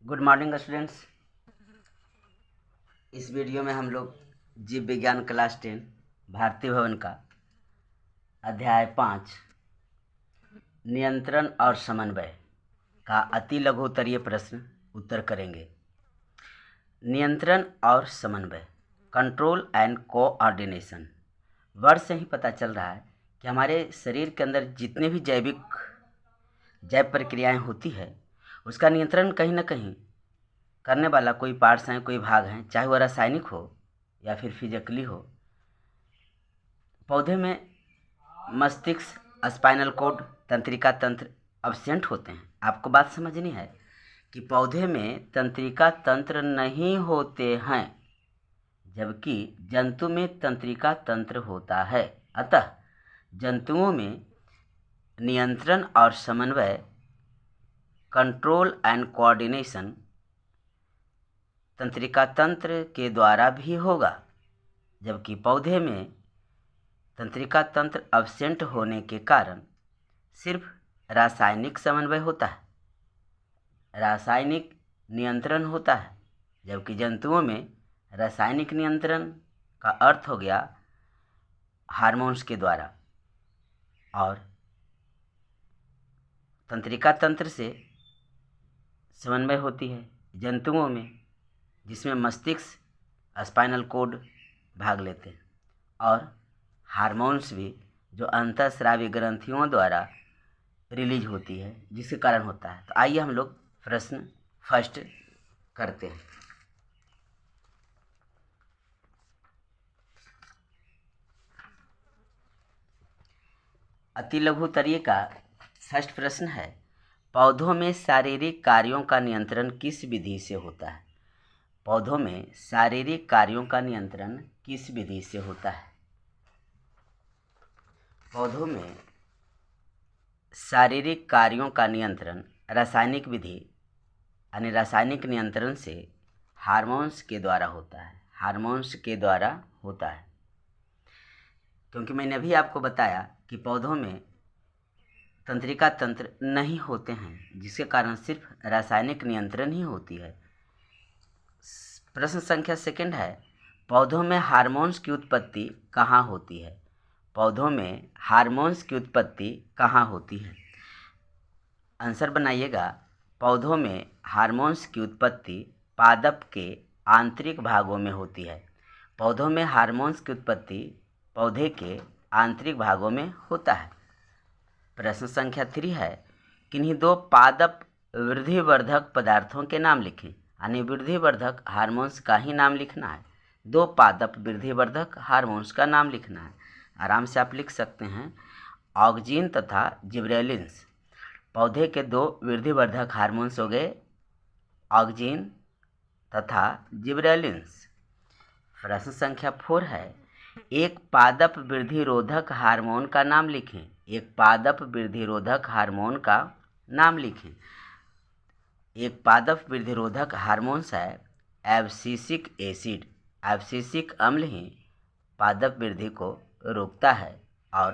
Good morning students. इस video में हम लोग जीव विज्ञान क्लास 10 भारतीय भवन का अध्याय 5 नियंत्रण और समन्वय का अति लघुत्तरीय प्रश्न उत्तर करेंगे। नियंत्रण और समन्वय, कंट्रोल एंड कोऑर्डिनेशन। वर्ड से ही पता चल रहा है कि हमारे शरीर के अंदर जितने भी जैव प्रक्रियाएं होती है उसका नियंत्रण कहीं ना कहीं करने वाला कोई पार्ट्स हैं, कोई भाग हैं, चाहे वह रासायनिक हो या फिर फिजिकली हो। पौधे में मस्तिष्क, स्पाइनल कॉर्ड, तंत्रिका तंत्र अब्सेंट होते हैं। आपको बात समझनी है कि पौधे में तंत्रिका तंत्र नहीं होते हैं, जबकि जंतु में तंत्रिका तंत्र होता है। अतः जंतुओं में नियंत्रण और समन्वय, कंट्रोल एंड कोऑर्डिनेशन तंत्रिका तंत्र के द्वारा भी होगा, जबकि पौधे में तंत्रिका तंत्र अब्सेंट होने के कारण सिर्फ रासायनिक समन्वय होता है, रासायनिक नियंत्रण होता है। जबकि जंतुओं में रासायनिक नियंत्रण का अर्थ हो गया हार्मोन्स के द्वारा, और तंत्रिका तंत्र से समन्वय होती है जंतुओं में, जिसमें मस्तिष्क, स्पाइनल कॉर्ड भाग लेते हैं, और हार्मोन्स भी जो अंतःस्रावी ग्रंथियों द्वारा रिलीज होती है, जिसके कारण होता है। तो आइए हम लोग प्रश्न फर्स्ट करते हैं। अति लघुत्तरीय का फर्स्ट प्रश्न है, पौधों में शारीरिक कार्यों का नियंत्रण किस विधि से होता है? पौधों में शारीरिक कार्यों का नियंत्रण किस विधि से होता है? पौधों में शारीरिक कार्यों का नियंत्रण रासायनिक विधि यानी रासायनिक नियंत्रण से हार्मोन्स के द्वारा होता है। हार्मोन्स के द्वारा होता है, क्योंकि मैंने अभी आपको बताया कि पौधों में तंत्रिका तंत्र नहीं होते हैं, जिसके कारण सिर्फ रासायनिक नियंत्रण ही होती है। प्रश्न संख्या सेकंड है, पौधों में हार्मोन्स की उत्पत्ति कहाँ होती है? पौधों में हार्मोन्स की उत्पत्ति कहाँ होती है? आंसर बनाइएगा। पौधों में हार्मोन्स की उत्पत्ति पादप के आंतरिक भागों में होती है। पौधों में हार्मोन्स की उत्पत्ति पौधे के आंतरिक भागों में होता है। प्रश्न संख्या 3 है, किन्हीं दो पादप वृद्धिवर्धक पदार्थों के नाम लिखें। यानी वृद्धिवर्धक हार्मोन्स का ही नाम लिखना है। दो पादप वृद्धिवर्धक हार्मोन्स का नाम लिखना है। आराम से आप लिख सकते हैं, ऑक्जिन तथा जिबरेलिन्स। पौधे के दो वृद्धिवर्धक हार्मोन्स हो गए, ऑक्जिन तथा जिबरेलिन्स। प्रश्न संख्या 4 है, एक पादप वृद्धिरोधक हार्मोन का नाम लिखें। एक पादप वृद्धिरोधक हार्मोन का नाम लिखें। एक पादप वृद्धिरोधक हार्मोन्स है एब्सिसिक एसिड। एब्सिसिक अम्ल ही पादप वृद्धि को रोकता है और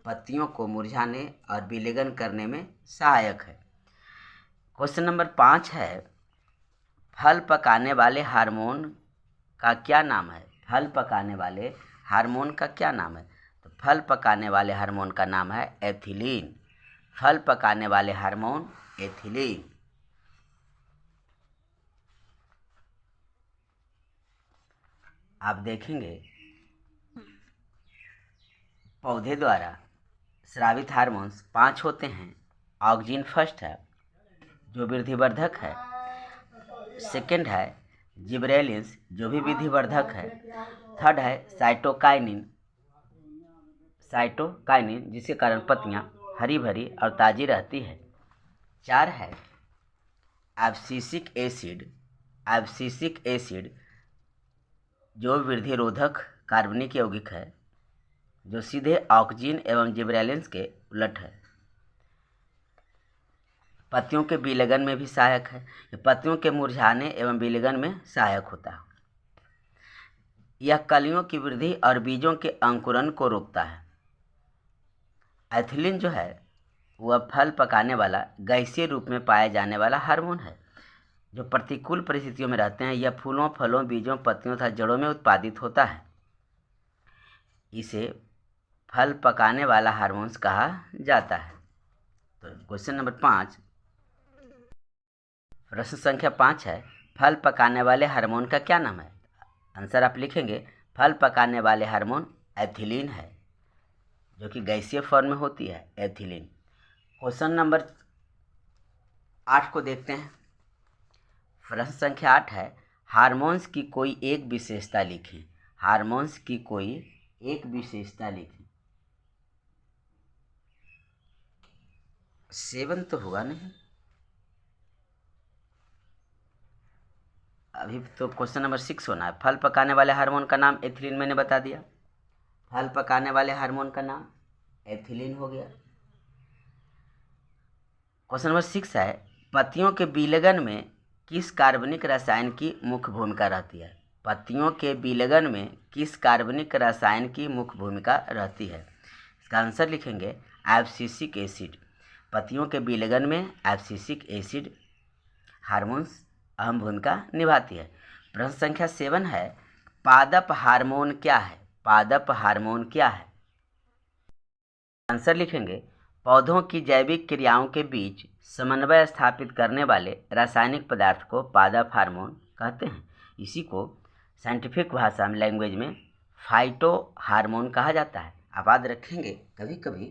पत्तियों को मुरझाने और विलेगन करने में सहायक है। क्वेश्चन नंबर 5 है, फल पकाने वाले हार्मोन का क्या नाम है? फल पकाने वाले हार्मोन का क्या नाम है? तो फल पकाने वाले हार्मोन का नाम है एथिलीन। फल पकाने वाले हार्मोन एथिलीन। आप देखेंगे पौधे द्वारा स्रावित हार्मोन्स 5 होते हैं। ऑक्जिन फर्स्ट है जो वृद्धिवर्धक है, सेकंड है जिबरेलिन्स जो भी वृद्धिवर्धक है, थर्ड है साइटोकाइनिन जिसके कारण पत्तियां हरी भरी और ताज़ी रहती है। 4 है एब्सिसिक एसिड जो वृद्धिरोधक कार्बनिक यौगिक है, जो सीधे ऑक्जिन एवं जिबरेलिन्स के उलट है। पत्तियों के विलेगन में भी सहायक है। पत्तियों के मुरझाने एवं विलेगन में सहायक होता है। यह कलियों की वृद्धि और बीजों के अंकुरन को रोकता है। एथिलीन जो है वह फल पकाने वाला गैसीय रूप में पाए जाने वाला हार्मोन है, जो प्रतिकूल परिस्थितियों में रहते हैं, यह फूलों, फलों, बीजों, पत्तियों तथा जड़ों में उत्पादित होता है। इसे फल पकाने वाला हार्मोन्स कहा जाता है। तो क्वेश्चन नंबर 5, प्रश्न संख्या 5 है, फल पकाने वाले हार्मोन का क्या नाम है? आंसर आप लिखेंगे, फल पकाने वाले हार्मोन एथिलीन है, जो कि गैसीय फॉर्म में होती है, एथिलीन। क्वेश्चन नंबर 8 को देखते हैं। प्रश्न संख्या 8 है, हार्मोन्स की कोई एक विशेषता लिखें। हार्मोन्स की कोई एक विशेषता लिखें। सेवन तो होगा नहीं, अभी तो क्वेश्चन नंबर 6 होना है। फल पकाने वाले हार्मोन का नाम एथिलीन, मैंने बता दिया। फल पकाने वाले हार्मोन का नाम एथिलीन हो गया। क्वेश्चन नंबर 6 है, पत्तियों के विलयन में किस कार्बनिक रसायन की मुख्य भूमिका रहती है? पत्तियों के विलयन में किस कार्बनिक रसायन की मुख्य भूमिका रहती है? इसका आंसर लिखेंगे, एब्सिसिक एसिड। पत्तियों के विलयन में एब्सिसिक एसिड हार्मोन्स अहम भूमिका निभाती है। प्रश्न संख्या 7 है, पादप हार्मोन क्या है? पादप हार्मोन क्या है? आंसर लिखेंगे, पौधों की जैविक क्रियाओं के बीच समन्वय स्थापित करने वाले रासायनिक पदार्थ को पादप हार्मोन कहते हैं। इसी को साइंटिफिक भाषा में, लैंग्वेज में फाइटो हार्मोन कहा जाता है। आप याद रखेंगे, कभी कभी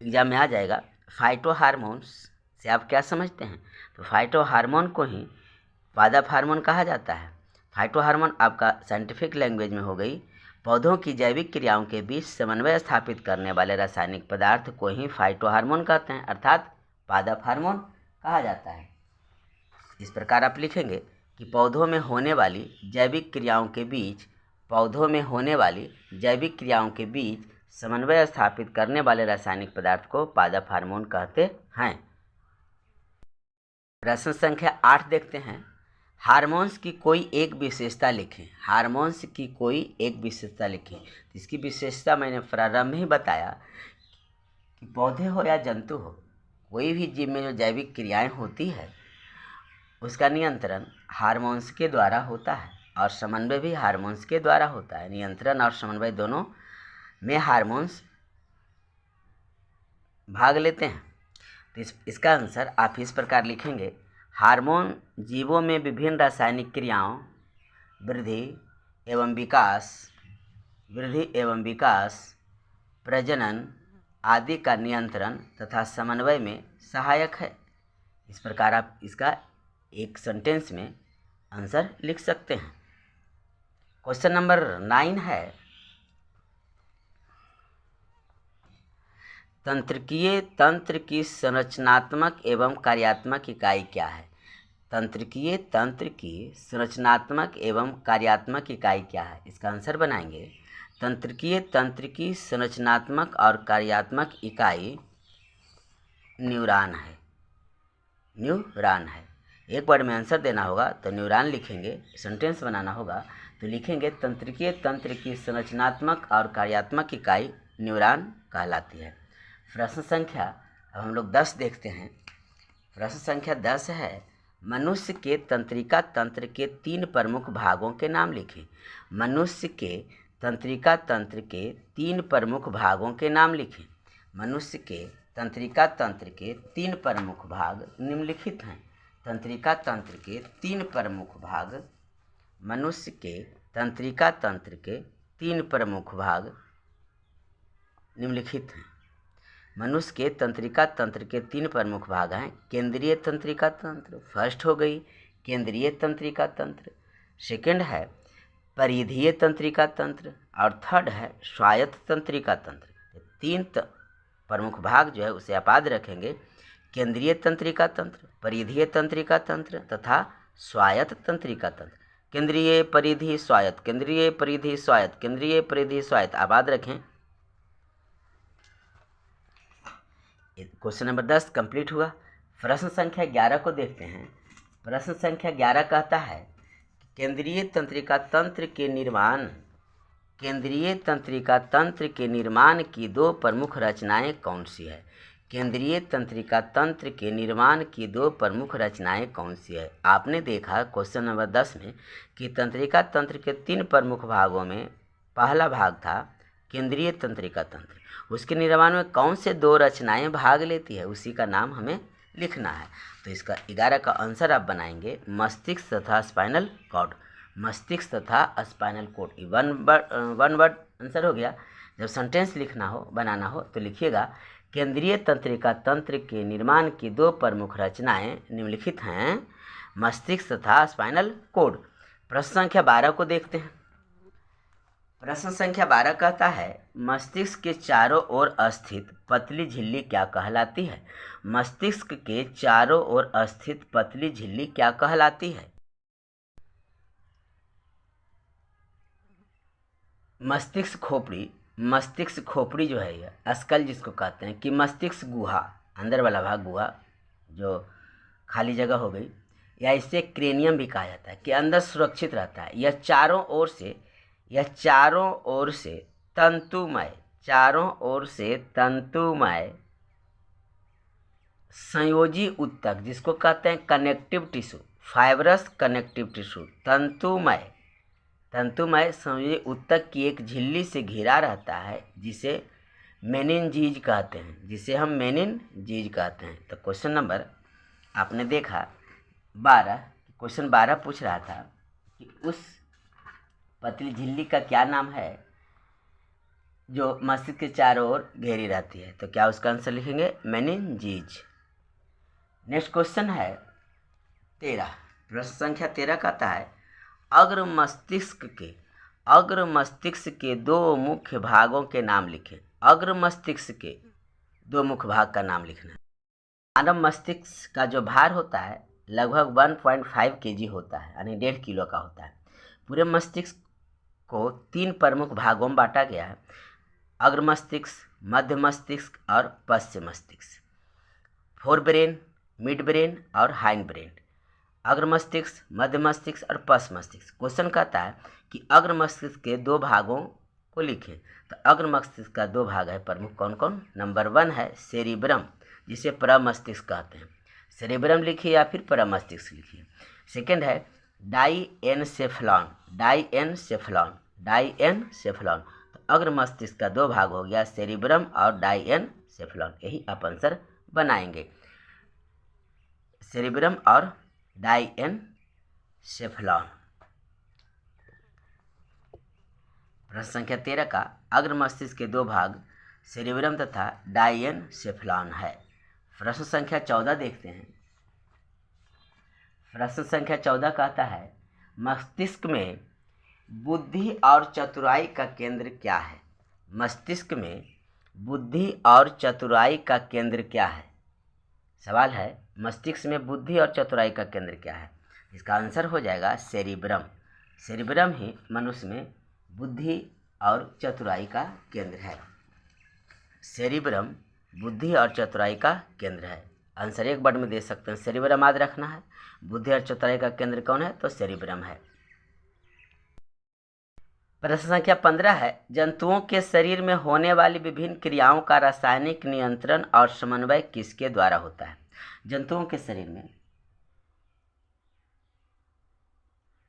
एग्जाम में आ जाएगा, फाइटो हार्मोन्स से आप क्या समझते हैं? तो फाइटो हार्मोन को ही पादप हार्मोन कहा जाता है। फाइटो हार्मोन आपका साइंटिफिक लैंग्वेज में हो गई, पौधों की जैविक क्रियाओं के बीच समन्वय स्थापित करने वाले रासायनिक पदार्थ को ही फाइटो हार्मोन कहते हैं, अर्थात पादप हार्मोन कहा जाता है। इस प्रकार आप लिखेंगे कि पौधों में होने वाली जैविक क्रियाओं के बीच समन्वय स्थापित करने वाले रासायनिक पदार्थ को पादप हार्मोन कहते हैं। प्रश्न संख्या 8 देखते हैं, हार्मोन्स की कोई एक विशेषता लिखें। हार्मोन्स की कोई एक विशेषता लिखें। इसकी विशेषता मैंने प्रारंभ में ही बताया कि पौधे हो या जंतु हो, कोई भी जीव में जो जैविक क्रियाएं होती है उसका नियंत्रण हार्मोन्स के द्वारा होता है और समन्वय भी हार्मोन्स के द्वारा होता है। नियंत्रण और समन्वय दोनों में हार्मोन्स भाग लेते हैं। तो इसका आंसर आप इस प्रकार लिखेंगे, हार्मोन जीवों में विभिन्न रासायनिक क्रियाओं वृद्धि एवं विकास, प्रजनन आदि का नियंत्रण तथा समन्वय में सहायक है। इस प्रकार आप इसका एक सेंटेंस में आंसर लिख सकते हैं। क्वेश्चन नंबर 9 है, तंत्रिकीय तंत्र की संरचनात्मक एवं कार्यात्मक इकाई क्या है? तंत्रिकीय तंत्र की संरचनात्मक एवं कार्यात्मक इकाई क्या है? इसका आंसर बनाएंगे, तंत्रिकीय तंत्र की संरचनात्मक और कार्यात्मक इकाई न्यूरॉन है। न्यूरॉन है। एक वर्ड में आंसर देना होगा तो न्यूरॉन लिखेंगे, सेंटेंस बनाना होगा तो लिखेंगे, तंत्रिकीय तंत्र की संरचनात्मक और कार्यात्मक इकाई न्यूरॉन कहलाती है। प्रश्न संख्या अब हम लोग 10 देखते हैं। प्रश्न संख्या 10 है, मनुष्य के तंत्रिका तंत्र के 3 प्रमुख भागों के नाम लिखें। मनुष्य के तंत्रिका तंत्र के 3 प्रमुख भागों के नाम लिखें। मनुष्य के तंत्रिका तंत्र के 3 प्रमुख भाग निम्नलिखित हैं। तंत्रिका तंत्र के 3 प्रमुख भाग, मनुष्य के तंत्रिका तंत्र के 3 प्रमुख भाग निम्नलिखित हैं। मनुष्य के तंत्रिका तंत्र के 3 प्रमुख भाग हैं। केंद्रीय तंत्रिका तंत्र, फर्स्ट हो गई केंद्रीय तंत्रिका तंत्र, सेकंड है परिधीय तंत्रिका तंत्र और थर्ड है स्वायत्त तंत्रिका तंत्र। 3 प्रमुख भाग जो है उसे आप याद रखेंगे, केंद्रीय तंत्रिका तंत्र, परिधीय तंत्रिका तंत्र तथा स्वायत्त तंत्रिका तंत्र। केंद्रीय परिधि स्वायत्त, केंद्रीय परिधि स्वायत्त, केंद्रीय परिधि स्वायत्त, आप याद रखें। क्वेश्चन नंबर 10 कंप्लीट हुआ। प्रश्न संख्या 11 को देखते हैं। प्रश्न संख्या 11 कहता है, केंद्रीय तंत्रिका तंत्र के निर्माण की 2 प्रमुख रचनाएं कौन सी है? केंद्रीय तंत्रिका तंत्र के निर्माण की दो प्रमुख रचनाएं कौन सी है? आपने देखा क्वेश्चन नंबर 10 में कि तंत्रिका तंत्र के 3 प्रमुख भागों में पहला भाग था केंद्रीय तंत्रिका तंत्र। उसके निर्माण में कौन से 2 रचनाएं भाग लेती है, उसी का नाम हमें लिखना है। तो इसका 11 का आंसर आप बनाएंगे मस्तिष्क तथा स्पाइनल कॉर्ड। मस्तिष्क तथा spinal cord one word answer हो गया। जब सेंटेंस लिखना हो, बनाना हो, तो लिखिएगा केंद्रीय तंत्रिका तंत्र के निर्माण की 2 प्रमुख रचनाएं निम्नलिखित हैं, मस्तिष्क तथा स्पाइनल कॉर्ड। प्रश्न संख्या 12 को देखते हैं। प्रश्न संख्या 12 कहता है मस्तिष्क के चारों ओर स्थित पतली झिल्ली क्या कहलाती है? मस्तिष्क के चारों ओर स्थित पतली झिल्ली क्या कहलाती है? मस्तिष्क खोपड़ी जो है, यह स्कल जिसको कहते हैं, कि मस्तिष्क गुहा, अंदर वाला भाग गुहा जो खाली जगह हो गई, या इसे क्रेनियम भी कहा जाता है, कि अंदर सुरक्षित रहता है। यह चारों ओर से तंतुमय संयोजी ऊतक जिसको कहते हैं connective tissue, fibrous connective tissue, तंतुमय संयोजी ऊतक की एक झिल्ली से घिरा रहता है, जिसे मेनिनजीज कहते हैं। तो क्वेश्चन नंबर आपने देखा 12, क्वेश्चन 12 पूछ रहा था कि उस पतली झिल्ली का क्या नाम है जो मस्तिष्क के चारों ओर घेरी रहती है? तो क्या उसका आंसर लिखेंगे? मेनिनजीज। नेक्स्ट क्वेश्चन है 13। प्रश्न संख्या 13 कहता है अग्र मस्तिष्क के 2 मुख्य भागों के नाम लिखें। अग्र मस्तिष्क के 2 मुख्य भाग का नाम लिखना है। मानव मस्तिष्क का जो भार होता है लगभग 1.5 kg होता है, यानी 1.5 किलो का होता है। पूरे मस्तिष्क को 3 प्रमुख भागों में बांटा गया है, अग्र मस्तिष्क, मध्य मस्तिष्क और पश्च मस्तिष्क। फोर ब्रेन, मिड ब्रेन और हाइंड ब्रेन। अग्र मस्तिष्क, मध्य मस्तिष्क और पश्च मस्तिष्क। क्वेश्चन कहता है कि अग्र मस्तिष्क के 2 भागों को लिखें। तो अग्र मस्तिष्क का 2 भाग है प्रमुख, कौन कौन? नंबर 1 है सेरिब्रम, जिसे प्रमस्तिष्क कहते हैं। सेरिब्रम लिखिए या फिर प्रमस्तिष्क लिखिए। सेकेंड है डाइएनसेफलॉन। तो अग्र मस्तिष्क का 2 भाग हो गया, सेरिब्रम और डाइएनसेफलॉन। यही आप आंसर बनाएंगे, सेरिब्रम और डाइएनसेफलॉन। प्रश्न संख्या 13 का अग्र मस्तिष्क के 2 भाग सेरिब्रम तथा डाइएनसेफलॉन है। प्रश्न संख्या 14 देखते हैं। प्रश्न संख्या 14 कहता है मस्तिष्क में बुद्धि और चतुराई का केंद्र क्या है? मस्तिष्क में बुद्धि और चतुराई का केंद्र क्या है? सवाल है मस्तिष्क में बुद्धि और चतुराई का केंद्र क्या है? इसका आंसर हो जाएगा सेरिब्रम। सेरिब्रम ही मनुष्य में बुद्धि और चतुराई का केंद्र है। सेरिब्रम बुद्धि और चतुराई का केंद्र है। आंसर 1 वर्ड में दे सकते हैं, सेरिब्रम याद रखना है। बुद्धि और चतुराई का केंद्र कौन है? तो सेरिब्रम है। प्रश्न संख्या 15 है जंतुओं के शरीर में होने वाली विभिन्न क्रियाओं का रासायनिक नियंत्रण और समन्वय किसके द्वारा होता है? जंतुओं के शरीर में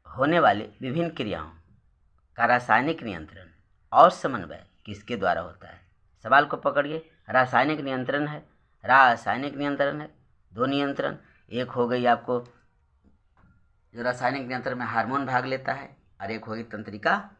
होने वाली विभिन्न क्रियाओं का रासायनिक नियंत्रण और समन्वय किसके द्वारा होता है? सवाल को पकड़िए। रासायनिक नियंत्रण है, 2 नियंत्रण। एक हो गई आपको जो रासायनिक नियंत्रण में हार्मोन भाग लेता है, और एक होगी तंत्रिका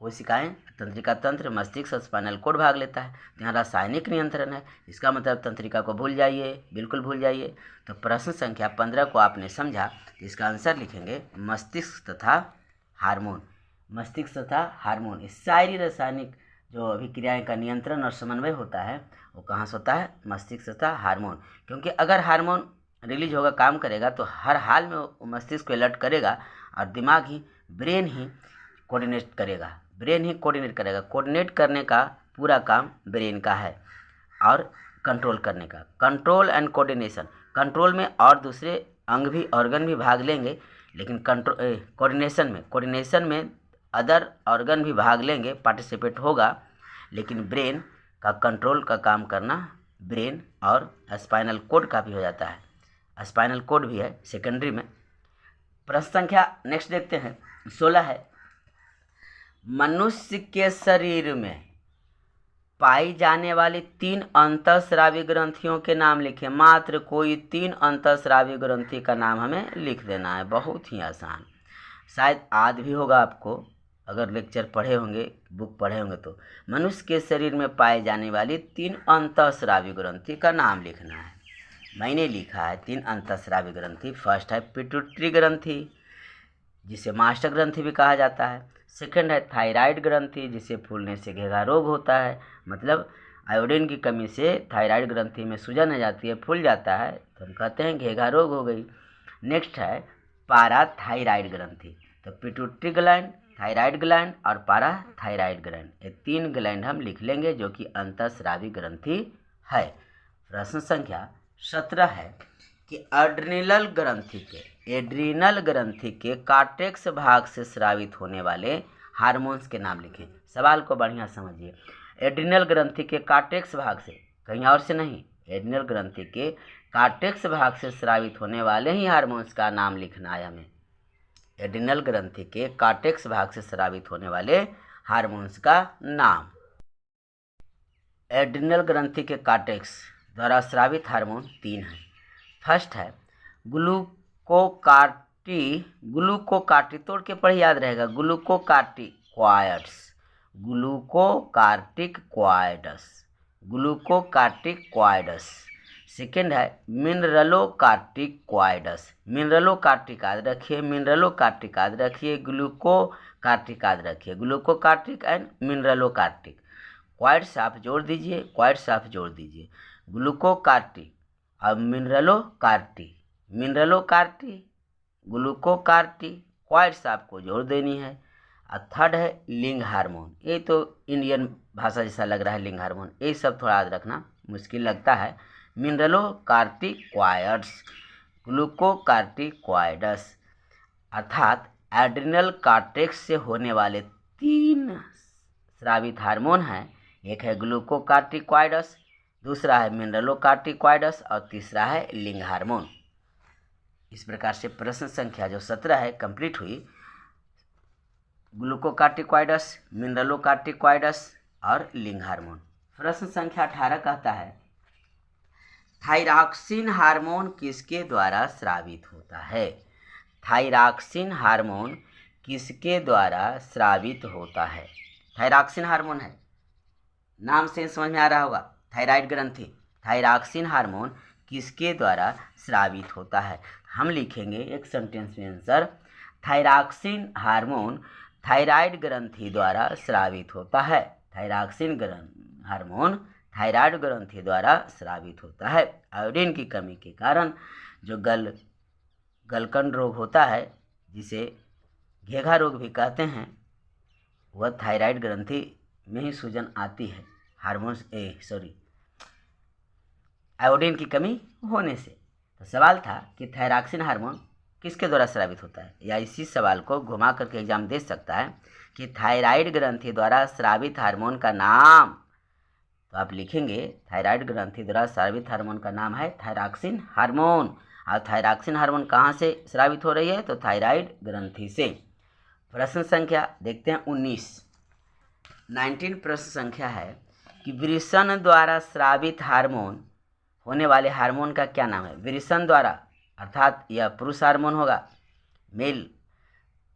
कोशिकाएं, तंत्रिका तंत्र, मस्तिष्क और स्पाइनल कॉर्ड भाग लेता है। तो यहाँ रासायनिक नियंत्रण है, इसका मतलब तंत्रिका को भूल जाइए, बिल्कुल भूल जाइए। तो प्रश्न संख्या 15 को आपने समझा, तो इसका आंसर लिखेंगे मस्तिष्क तथा हार्मोन। मस्तिष्क तथा हार्मोन, इस सारी रासायनिक जो अभिक्रियाएं का नियंत्रण और समन्वय होता है वो कहाँ से होता है? मस्तिष्क तथा हार्मोन। क्योंकि अगर हार्मोन रिलीज होगा, काम करेगा, तो हर हाल में वो मस्तिष्क को अलर्ट करेगा, और दिमाग ही, ब्रेन ही कोऑर्डिनेट करेगा। कोऑर्डिनेट करने का पूरा काम ब्रेन का है, और कंट्रोल करने का, कंट्रोल एंड कोऑर्डिनेशन। कंट्रोल में और दूसरे अंग भी, ऑर्गन भी भाग लेंगे, लेकिन कोऑर्डिनेशन में अदर ऑर्गन भी भाग लेंगे, पार्टिसिपेट होगा, लेकिन ब्रेन का कंट्रोल का काम करना ब्रेन और स्पाइनल कोड का भी हो जाता है। स्पाइनल कोड भी है सेकेंडरी में। प्रश्न संख्या नेक्स्ट देखते हैं 16 है, मनुष्य के शरीर में पाई जाने वाली 3 अंतःस्रावी ग्रंथियों के नाम लिखें। मात्र कोई 3 अंतःस्रावी ग्रंथि का नाम हमें लिख देना है, बहुत ही आसान। शायद याद भी होगा आपको, अगर लेक्चर पढ़े होंगे, बुक पढ़े होंगे तो। मनुष्य के शरीर में पाए जाने वाली 3 अंतःस्रावी ग्रंथि का नाम लिखना है। मैंने लिखा है 3 अंतःस्रावी ग्रंथि। फर्स्ट है पिट्यूटरी ग्रंथि, जिसे मास्टर ग्रंथि भी कहा जाता है। सेकंड है थायराइड ग्रंथि, जिसे फूलने से घेघा रोग होता है, मतलब आयोडीन की कमी से थायराइड ग्रंथि में सूजन आ जाती है, फूल जाता है, तो हम कहते हैं घेघा रोग हो गई। नेक्स्ट है पाराथायराइड ग्रंथि। तो पिट्यूटरी ग्लैंड, थायराइड ग्लैंड और पाराथायराइड ग्लैंड, ये 3 ग्लैंड हम लिख लेंगे जो कि अंतःस्रावी ग्रंथि है। प्रश्न संख्या 17 है कि एड्रीनल ग्रंथि के कार्टेक्स भाग से स्रावित होने वाले हार्मोन्स के नाम लिखें। सवाल को बढ़िया समझिए। एड्रीनल ग्रंथि के कार्टेक्स भाग से, कहीं और से नहीं, एड्रीनल ग्रंथि के कार्टेक्स भाग से स्रावित होने वाले ही हार्मोन्स का नाम लिखना है हमें। एड्रीनल ग्रंथि के कार्टेक्स भाग से स्रावित होने वाले हार्मोन्स का नाम। एड्रीनल ग्रंथि के कार्टेक्स द्वारा स्रावित हार्मोन 3 हैं। फर्स्ट है ग्लूकोकार्टी, तोड़ के पढ़, याद रहेगा, ग्लूकोकार्टिकॉइड्स। सेकेंड है मिनरलोकार्टिकॉइड्स, मिनरलोकार्टिक याद रखिए, ग्लूकोकार्टिक याद रखिए, ग्लूकोकार्टिक एंड मिनरलोकार्टिक। क्वाइड्स आप जोड़ दीजिए, ग्लूकोकार्टिक और मिनरलोकार्टी, ग्लूकोकार्टी, क्वाइड्स आपको जोड़ देनी है। और थर्ड है लिंग हार्मोन। ये तो इंडियन भाषा जैसा लग रहा है, लिंग हार्मोन, ये सब थोड़ा याद रखना मुश्किल लगता है। मिनरलोकार्टिकॉइड्स, ग्लूकोकार्टिकॉइड्स, अर्थात एड्रिनल कार्टेक्स से होने वाले 3 स्रावित हार्मोन हैं। एक है ग्लूकोकार्टिकॉइड्स, दूसरा है मिनरलोकार्टिकॉइड्स और तीसरा है लिंग हार्मोन। इस प्रकार से प्रश्न संख्या जो 17 है कंप्लीट हुई। ग्लूकोकार्टिकॉइड्स, मिनरलोकार्टिकॉइड्स और लिंग हार्मोन। प्रश्न संख्या 18 कहता है थायरॉक्सिन हार्मोन किसके द्वारा स्रावित होता है? थायरॉक्सिन हार्मोन किसके द्वारा स्रावित होता है? थायरॉक्सिन हार्मोन है, नाम से समझ में आ रहा होगा, थायराइड ग्रंथि। थायरॉक्सिन हार्मोन किसके द्वारा स्रावित होता है? हम लिखेंगे एक सेंटेंस में आंसर, थायरॉक्सिन हार्मोन थायराइड ग्रंथि द्वारा स्रावित होता है। थायरॉक्सिन हार्मोन थायराइड ग्रंथि द्वारा स्रावित होता है। आयोडीन की कमी के कारण जो गलकंड रोग होता है, जिसे घेघा रोग भी कहते हैं, वह थायराइड ग्रंथि में ही सूजन आती है आयोडीन की कमी होने से। तो सवाल था कि थायरॉक्सिन हार्मोन किसके द्वारा स्रावित होता है, या इसी सवाल को घुमा करके एग्जाम दे सकता है कि थायराइड ग्रंथि द्वारा स्रावित हार्मोन का नाम। तो आप लिखेंगे थायराइड ग्रंथि द्वारा स्रावित हार्मोन का नाम है थायरॉक्सिन हार्मोन। और थायरॉक्सिन हार्मोन कहाँ से स्रावित हो रही है? तो थायराइड ग्रंथि से। प्रश्न संख्या देखते हैं 19 प्रश्न संख्या है कि वृषण द्वारा स्रावित हार्मोन होने वाले हार्मोन का क्या नाम है? वृषण द्वारा, अर्थात यह पुरुष हार्मोन होगा, मेल।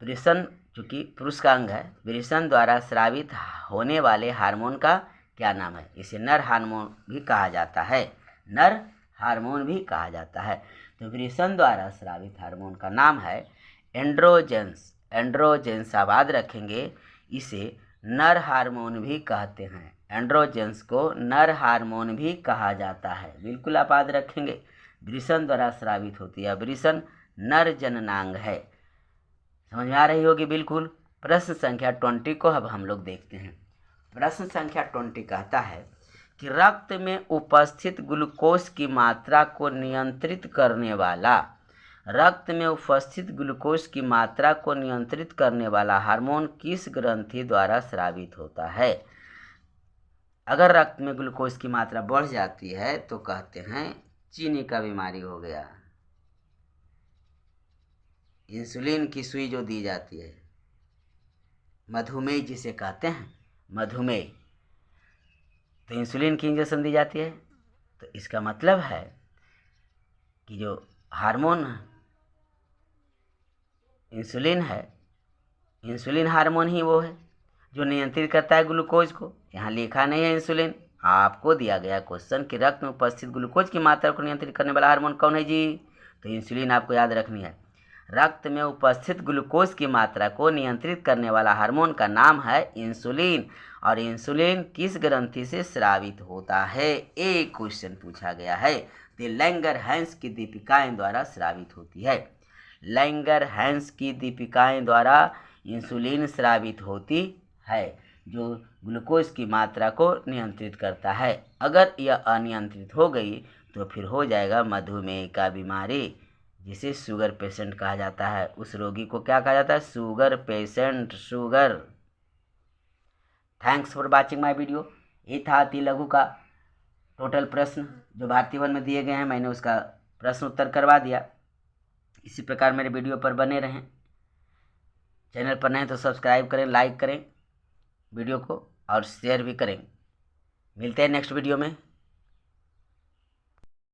वृषण चूँकि पुरुष का अंग है, वृषण द्वारा स्रावित होने वाले हार्मोन का क्या नाम है? इसे नर हार्मोन भी कहा जाता है। तो वृषण द्वारा स्रावित हार्मोन का नाम है एंड्रोजेंस। आप याद रखेंगे, इसे नर हार्मोन भी कहते हैं। एंड्रोजेंस को नर हार्मोन भी कहा जाता है, बिल्कुल आप याद रखेंगे। वृषण द्वारा स्रावित होती है, वृषण नर जननांग है, समझ में आ रही होगी बिल्कुल। प्रश्न संख्या 20 को अब हम लोग देखते हैं। प्रश्न संख्या 20 कहता है कि रक्त में उपस्थित ग्लूकोज की मात्रा को नियंत्रित करने वाला हार्मोन किस ग्रंथि द्वारा स्रावित होता है? अगर रक्त में ग्लूकोज की मात्रा बढ़ जाती है तो कहते हैं चीनी का बीमारी हो गया। इंसुलिन की सुई जो दी जाती है, मधुमेह जिसे कहते हैं, मधुमेह, तो इंसुलिन की इंजेक्शन दी जाती है। तो इसका मतलब है कि जो हार्मोन इंसुलिन है, इंसुलिन हार्मोन ही वो है जो नियंत्रित करता है ग्लूकोज को। यहाँ लिखा नहीं है इंसुलिन, आपको दिया गया क्वेश्चन कि रक्त में उपस्थित ग्लूकोज की मात्रा को नियंत्रित करने वाला हार्मोन कौन है जी, तो इंसुलिन आपको याद रखनी है। रक्त में उपस्थित ग्लूकोज की मात्रा को नियंत्रित करने वाला हार्मोन का नाम है इंसुलिन। और इंसुलिन किस ग्रंथि से स्रावित होता है, एक क्वेश्चन पूछा गया है। तो लैंगर-हैंस की दीपिकाएं द्वारा स्रावित होती है। लैंगर-हैंस की दीपिकाएं द्वारा इंसुलिन स्रावित होती है, जो ग्लूकोज की मात्रा को नियंत्रित करता है। अगर यह अनियंत्रित हो गई तो फिर हो जाएगा मधुमेह का बीमारी, जिसे शुगर पेशेंट कहा जाता है। उस रोगी को क्या कहा जाता है, sugar patient, sugar. Thanks for watching my video. ये था अति लघु का टोटल प्रश्न जो भारतीय वन में दिए गए हैं, मैंने उसका प्रश्न उत्तर करवा दिया। इसी प्रकार मेरे वीडियो पर बने रहें। चैनल पर नए तो सब्सक्राइब करें, लाइक करें वीडियो को और शेयर भी करें। मिलते हैं नेक्स्ट वीडियो में।